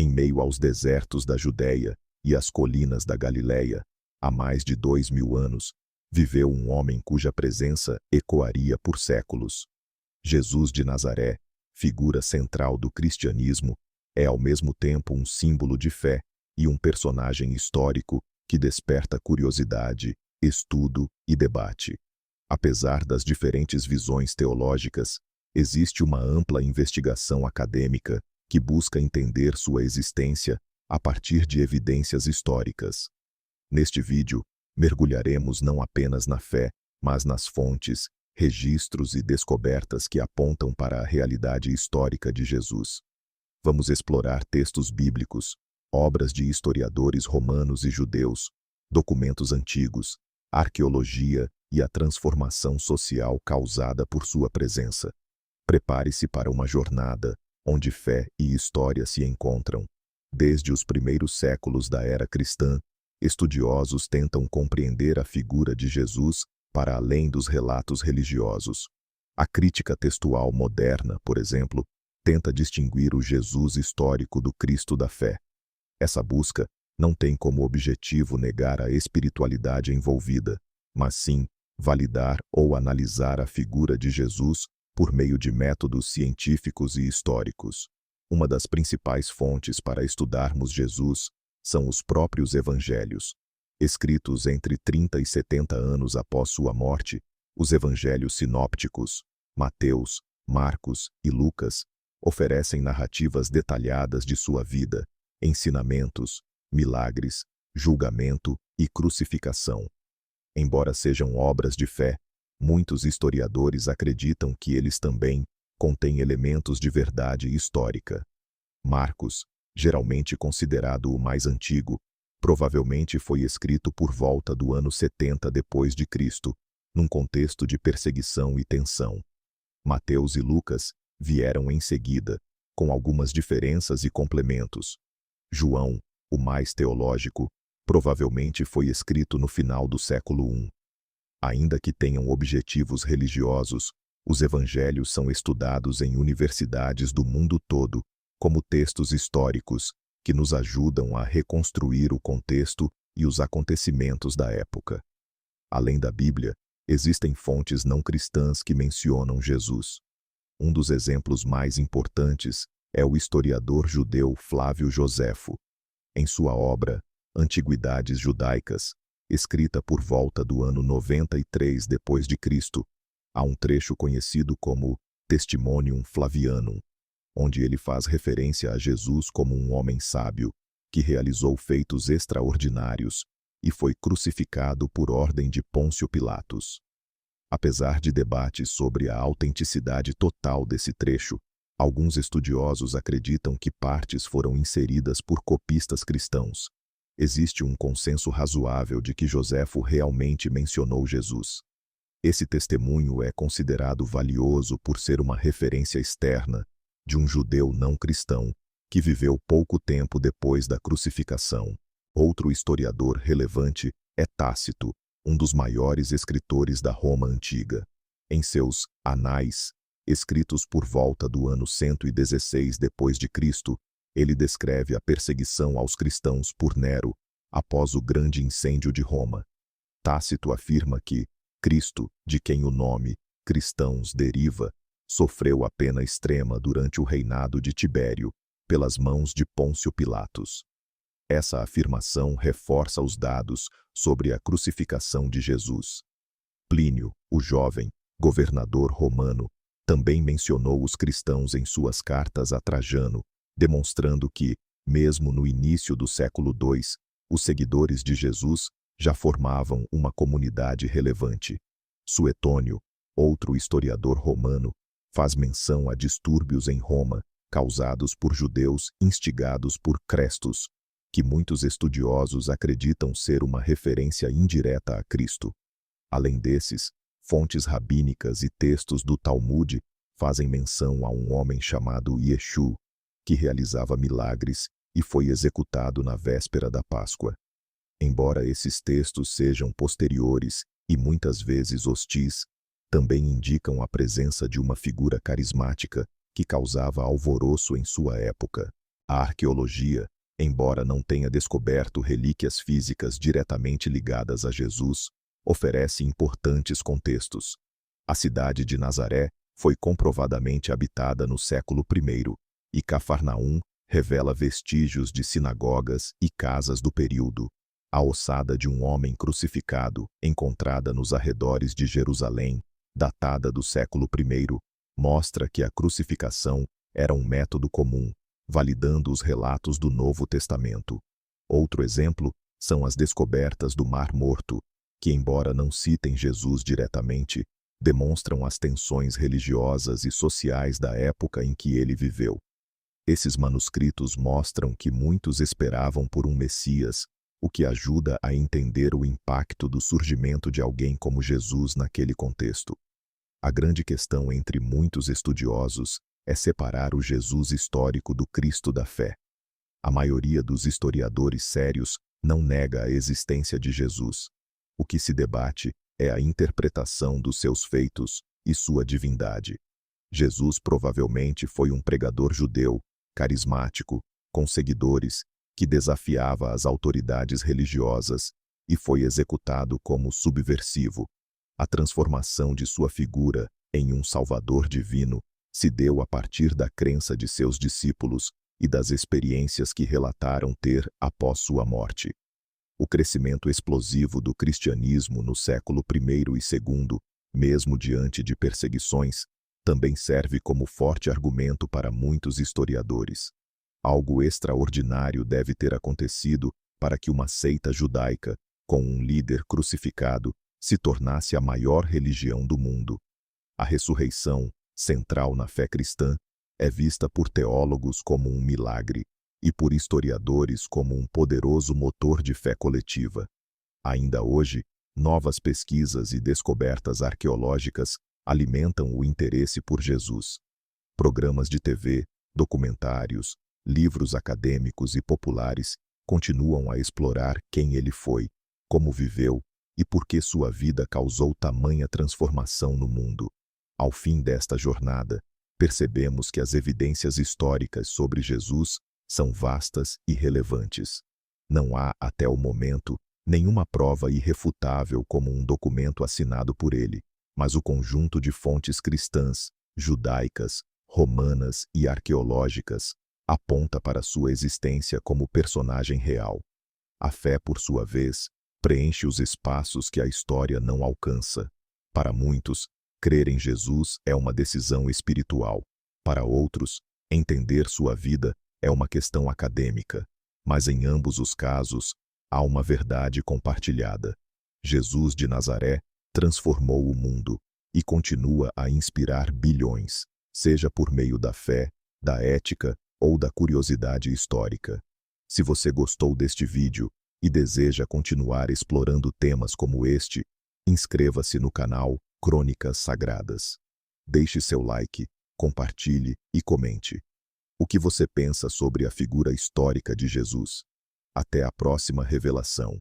Em meio aos desertos da Judéia e às colinas da Galileia, há mais de 2000 anos, viveu um homem cuja presença ecoaria por séculos. Jesus de Nazaré, figura central do cristianismo, é ao mesmo tempo um símbolo de fé e um personagem histórico que desperta curiosidade, estudo e debate. Apesar das diferentes visões teológicas, existe uma ampla investigação acadêmica que busca entender sua existência a partir de evidências históricas. Neste vídeo, mergulharemos não apenas na fé, mas nas fontes, registros e descobertas que apontam para a realidade histórica de Jesus. Vamos explorar textos bíblicos, obras de historiadores romanos e judeus, documentos antigos, arqueologia e a transformação social causada por sua presença. Prepare-se para uma jornada onde fé e história se encontram. Desde os primeiros séculos da era cristã, estudiosos tentam compreender a figura de Jesus para além dos relatos religiosos. A crítica textual moderna, por exemplo, tenta distinguir o Jesus histórico do Cristo da fé. Essa busca não tem como objetivo negar a espiritualidade envolvida, mas sim validar ou analisar a figura de Jesus por meio de métodos científicos e históricos. Uma das principais fontes para estudarmos Jesus são os próprios evangelhos. Escritos entre 30 e 70 anos após sua morte, os evangelhos sinópticos, Mateus, Marcos e Lucas, oferecem narrativas detalhadas de sua vida, ensinamentos, milagres, julgamento e crucificação. Embora sejam obras de fé, muitos historiadores acreditam que eles também contêm elementos de verdade histórica. Marcos, geralmente considerado o mais antigo, provavelmente foi escrito por volta do ano 70 depois de Cristo, num contexto de perseguição e tensão. Mateus e Lucas vieram em seguida, com algumas diferenças e complementos. João, o mais teológico, provavelmente foi escrito no final do século I. Ainda que tenham objetivos religiosos, os evangelhos são estudados em universidades do mundo todo como textos históricos que nos ajudam a reconstruir o contexto e os acontecimentos da época. Além da Bíblia, existem fontes não cristãs que mencionam Jesus. Um dos exemplos mais importantes é o historiador judeu Flávio Joséfo. Em sua obra, Antiguidades Judaicas, escrita por volta do ano 93 depois de Cristo, há um trecho conhecido como Testimonium Flavianum, onde ele faz referência a Jesus como um homem sábio, que realizou feitos extraordinários e foi crucificado por ordem de Pôncio Pilatos. Apesar de debates sobre a autenticidade total desse trecho, alguns estudiosos acreditam que partes foram inseridas por copistas cristãos. Existe um consenso razoável de que Joséfo realmente mencionou Jesus. Esse testemunho é considerado valioso por ser uma referência externa de um judeu não cristão que viveu pouco tempo depois da crucificação. Outro historiador relevante é Tácito, um dos maiores escritores da Roma antiga. Em seus Anais, escritos por volta do ano 116 depois de Cristo, ele descreve a perseguição aos cristãos por Nero após o grande incêndio de Roma. Tácito afirma que Cristo, de quem o nome cristãos deriva, sofreu a pena extrema durante o reinado de Tibério, pelas mãos de Pôncio Pilatos. Essa afirmação reforça os dados sobre a crucificação de Jesus. Plínio, o jovem, governador romano, também mencionou os cristãos em suas cartas a Trajano, demonstrando que, mesmo no início do século II, os seguidores de Jesus já formavam uma comunidade relevante. Suetônio, outro historiador romano, faz menção a distúrbios em Roma, causados por judeus instigados por Crestus, que muitos estudiosos acreditam ser uma referência indireta a Cristo. Além desses, fontes rabínicas e textos do Talmud fazem menção a um homem chamado Yeshu, que realizava milagres e foi executado na véspera da Páscoa. Embora esses textos sejam posteriores e muitas vezes hostis, também indicam a presença de uma figura carismática que causava alvoroço em sua época. A arqueologia, embora não tenha descoberto relíquias físicas diretamente ligadas a Jesus, oferece importantes contextos. A cidade de Nazaré foi comprovadamente habitada no século I, e Cafarnaum revela vestígios de sinagogas e casas do período. A ossada de um homem crucificado, encontrada nos arredores de Jerusalém, datada do século I, mostra que a crucificação era um método comum, validando os relatos do Novo Testamento. Outro exemplo são as descobertas do Mar Morto, que, embora não citem Jesus diretamente, demonstram as tensões religiosas e sociais da época em que ele viveu. Esses manuscritos mostram que muitos esperavam por um Messias, o que ajuda a entender o impacto do surgimento de alguém como Jesus naquele contexto. A grande questão entre muitos estudiosos é separar o Jesus histórico do Cristo da fé. A maioria dos historiadores sérios não nega a existência de Jesus. O que se debate é a interpretação dos seus feitos e sua divindade. Jesus provavelmente foi um pregador judeu, carismático, com seguidores, que desafiava as autoridades religiosas e foi executado como subversivo. A transformação de sua figura em um Salvador divino se deu a partir da crença de seus discípulos e das experiências que relataram ter após sua morte. O crescimento explosivo do cristianismo no século I e II, mesmo diante de perseguições, também serve como forte argumento para muitos historiadores. Algo extraordinário deve ter acontecido para que uma seita judaica, com um líder crucificado, se tornasse a maior religião do mundo. A ressurreição, central na fé cristã, é vista por teólogos como um milagre e por historiadores como um poderoso motor de fé coletiva. Ainda hoje, novas pesquisas e descobertas arqueológicas alimentam o interesse por Jesus. Programas de TV, documentários, livros acadêmicos e populares continuam a explorar quem ele foi, como viveu e por que sua vida causou tamanha transformação no mundo. Ao fim desta jornada, percebemos que as evidências históricas sobre Jesus são vastas e relevantes. Não há, até o momento, nenhuma prova irrefutável como um documento assinado por ele, mas o conjunto de fontes cristãs, judaicas, romanas e arqueológicas aponta para sua existência como personagem real. A fé, por sua vez, preenche os espaços que a história não alcança. Para muitos, crer em Jesus é uma decisão espiritual. Para outros, entender sua vida é uma questão acadêmica. Mas em ambos os casos, há uma verdade compartilhada. Jesus de Nazaré transformou o mundo e continua a inspirar bilhões, seja por meio da fé, da ética ou da curiosidade histórica. Se você gostou deste vídeo e deseja continuar explorando temas como este, inscreva-se no canal Crônicas Sagradas. Deixe seu like, compartilhe e comente. O que você pensa sobre a figura histórica de Jesus? Até a próxima revelação.